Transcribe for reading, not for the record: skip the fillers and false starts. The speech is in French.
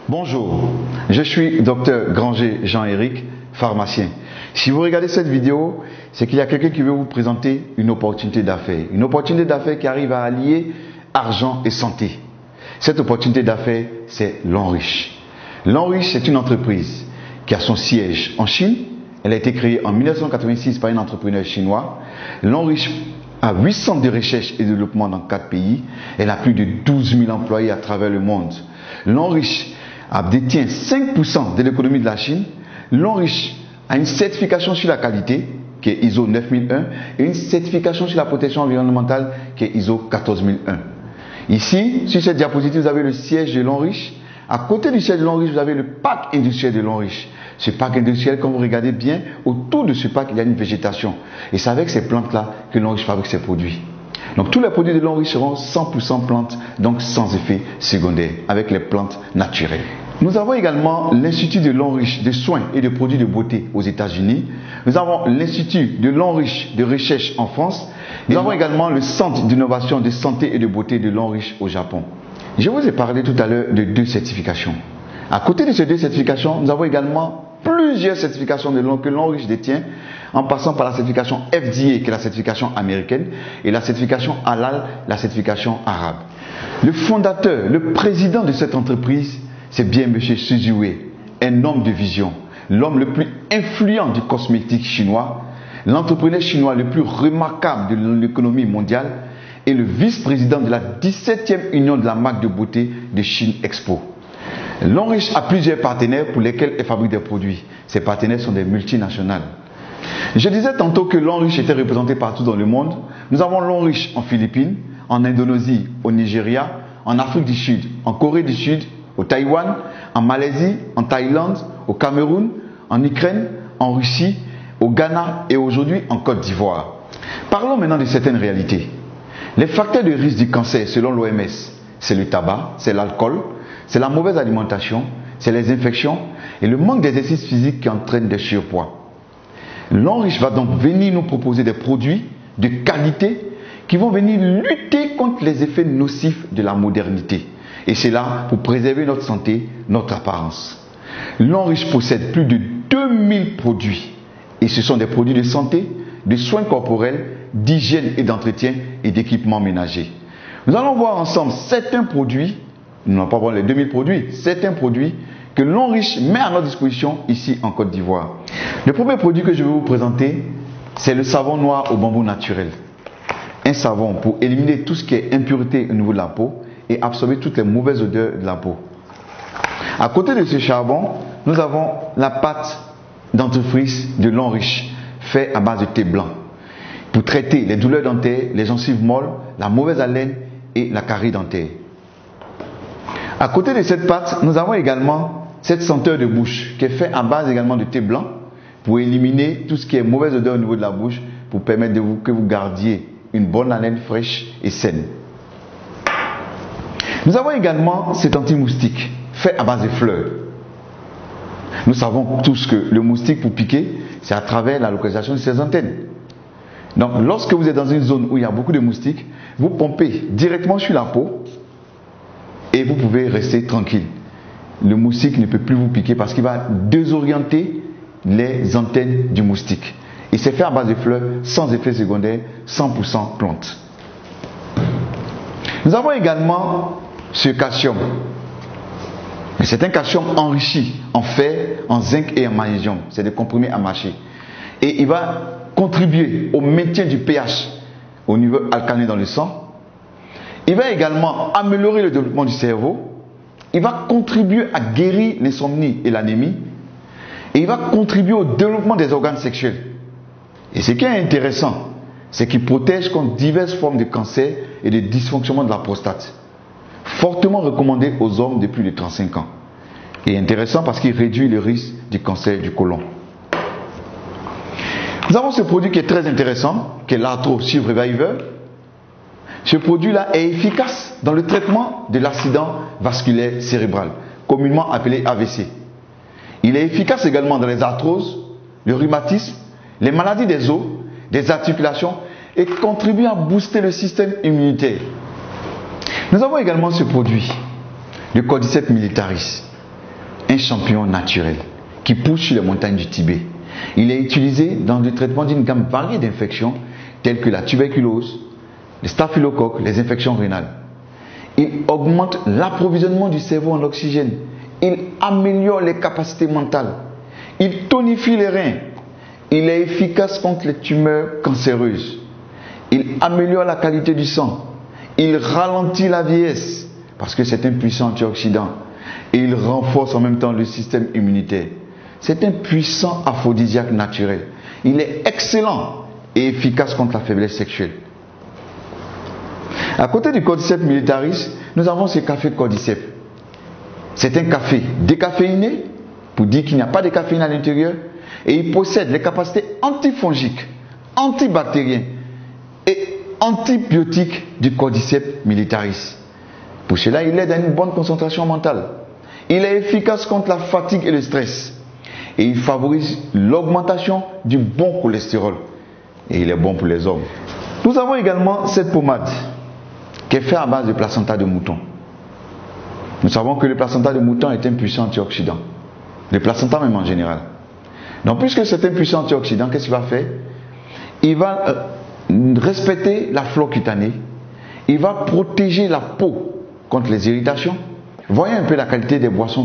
Bonjour, je suis Dr Granger Jean-Éric, pharmacien. Si vous regardez cette vidéo, c'est qu'il y a quelqu'un qui veut vous présenter une opportunité d'affaires. Une opportunité d'affaires qui arrive à allier argent et santé. Cette opportunité d'affaires, c'est L'Enriche. L'Enriche, c'est une entreprise qui a son siège en Chine. Elle a été créée en 1986 par un entrepreneur chinois. L'Enriche a 8 centres de recherche et de développement dans 4 pays. Elle a plus de 12 000 employés à travers le monde. L'Enriche détient 5% de l'économie de la Chine. L'Enriche a une certification sur la qualité qui est ISO 9001 et une certification sur la protection environnementale qui est ISO 14001. Ici, sur cette diapositive, vous avez le siège de L'Enriche. À côté du siège de L'Enriche, vous avez le parc industriel de L'Enriche. Ce parc industriel, quand vous regardez bien, autour de ce parc, il y a une végétation. Et c'est avec ces plantes-là que L'Enriche fabrique ses produits. Donc tous les produits de L'Enriche seront 100% plantes, donc sans effet secondaire, avec les plantes naturelles. Nous avons également l'Institut de L'Enriche de soins et de produits de beauté aux États-Unis. Nous avons l'Institut de L'Enriche de recherche en France. Nous avons également le Centre d'innovation de santé et de beauté de L'Enriche au Japon. Je vous ai parlé tout à l'heure de 2 certifications. À côté de ces 2 certifications, nous avons également plusieurs certifications que L'Enriche détient, en passant par la certification FDA, qui est la certification américaine, et la certification Halal, la certification arabe. Le fondateur, le président de cette entreprise, c'est bien M. Su Wei, un homme de vision, l'homme le plus influent du cosmétique chinois, l'entrepreneur chinois le plus remarquable de l'économie mondiale et le vice-président de la 17e union de la marque de beauté de Chine Expo. L'Enriche a plusieurs partenaires pour lesquels elle fabrique des produits. Ces partenaires sont des multinationales. Je disais tantôt que L'Enriche était représenté partout dans le monde. Nous avons L'Enriche en Philippines, en Indonésie, au Nigeria, en Afrique du Sud, en Corée du Sud, au Taïwan, en Malaisie, en Thaïlande, au Cameroun, en Ukraine, en Russie, au Ghana et aujourd'hui en Côte d'Ivoire. Parlons maintenant de certaines réalités. Les facteurs de risque du cancer selon l'OMS, c'est le tabac, c'est l'alcool, c'est la mauvaise alimentation, c'est les infections et le manque d'exercice physique qui entraîne des surpoids. L'Enriche va donc venir nous proposer des produits de qualité qui vont venir lutter contre les effets nocifs de la modernité. Et c'est là pour préserver notre santé, notre apparence. L'Enriche possède plus de 2000 produits. Et ce sont des produits de santé, de soins corporels, d'hygiène et d'entretien et d'équipements ménagers. Nous allons voir ensemble certains produits, nous n'allons pas voir les 2000 produits, certains produits que L'Enriche met à notre disposition ici en Côte d'Ivoire. Le premier produit que je vais vous présenter, c'est le savon noir au bambou naturel. Un savon pour éliminer tout ce qui est impureté au niveau de la peau et absorber toutes les mauvaises odeurs de la peau. À côté de ce charbon, nous avons la pâte dentifrice de L'Enriche, faite à base de thé blanc, pour traiter les douleurs dentaires, les gencives molles, la mauvaise haleine et la carie dentaire. À côté de cette pâte, nous avons également cette senteur de bouche, qui est faite à base également de thé blanc, pour éliminer tout ce qui est mauvaise odeur au niveau de la bouche, pour permettre que vous gardiez une bonne haleine fraîche et saine. Nous avons également cet anti-moustique fait à base de fleurs. Nous savons tous que le moustique pour piquer, c'est à travers la localisation de ses antennes. Donc lorsque vous êtes dans une zone où il y a beaucoup de moustiques, vous pompez directement sur la peau et vous pouvez rester tranquille. Le moustique ne peut plus vous piquer parce qu'il va désorienter les antennes du moustique. Et c'est fait à base de fleurs, sans effet secondaire, 100% plante. Nous avons également ce calcium. C'est un calcium enrichi en fer, en zinc et en magnésium. C'est des comprimés à mâcher. Et il va contribuer au maintien du pH au niveau alcaliné dans le sang. Il va également améliorer le développement du cerveau. Il va contribuer à guérir l'insomnie et l'anémie. Et il va contribuer au développement des organes sexuels. Et ce qui est intéressant, c'est qu'il protège contre diverses formes de cancer et de dysfonctionnement de la prostate. Fortement recommandé aux hommes de plus de 35 ans. Et intéressant parce qu'il réduit le risque du cancer du côlon. Nous avons ce produit qui est très intéressant, qui est l'Arthro Reviver. Ce produit-là est efficace dans le traitement de l'accident vasculaire cérébral, communément appelé AVC. Il est efficace également dans les arthroses, le rhumatisme, les maladies des os, des articulations et contribue à booster le système immunitaire. Nous avons également ce produit, le Cordyceps militaris. un champignon naturel qui pousse sur les montagnes du Tibet. Il est utilisé dans le traitement d'une gamme variée d'infections telles que la tuberculose, le staphylocoque, les infections rénales. Il augmente l'approvisionnement du cerveau en oxygène. Il améliore les capacités mentales. Il tonifie les reins. Il est efficace contre les tumeurs cancéreuses. Il améliore la qualité du sang. Il ralentit la vieillesse parce que c'est un puissant antioxydant. Et il renforce en même temps le système immunitaire. C'est un puissant aphrodisiaque naturel. Il est excellent et efficace contre la faiblesse sexuelle. À côté du Cordyceps militaris, nous avons ce café Cordyceps. C'est un café décaféiné, pour dire qu'il n'y a pas de caféine à l'intérieur, et il possède les capacités antifongiques, antibactériennes et antibiotiques du Cordyceps militaris. Pour cela, il aide à une bonne concentration mentale. Il est efficace contre la fatigue et le stress. Et il favorise l'augmentation du bon cholestérol. Et il est bon pour les hommes. Nous avons également cette pommade qui est faite à base de placenta de mouton. Nous savons que le placenta de mouton est un puissant antioxydant. Le placenta même en général. Donc puisque c'est un puissant antioxydant, qu'est-ce qu'il va faire? Il va respecter la flore cutanée. Il va protéger la peau contre les irritations. Voyez un peu la qualité des boissons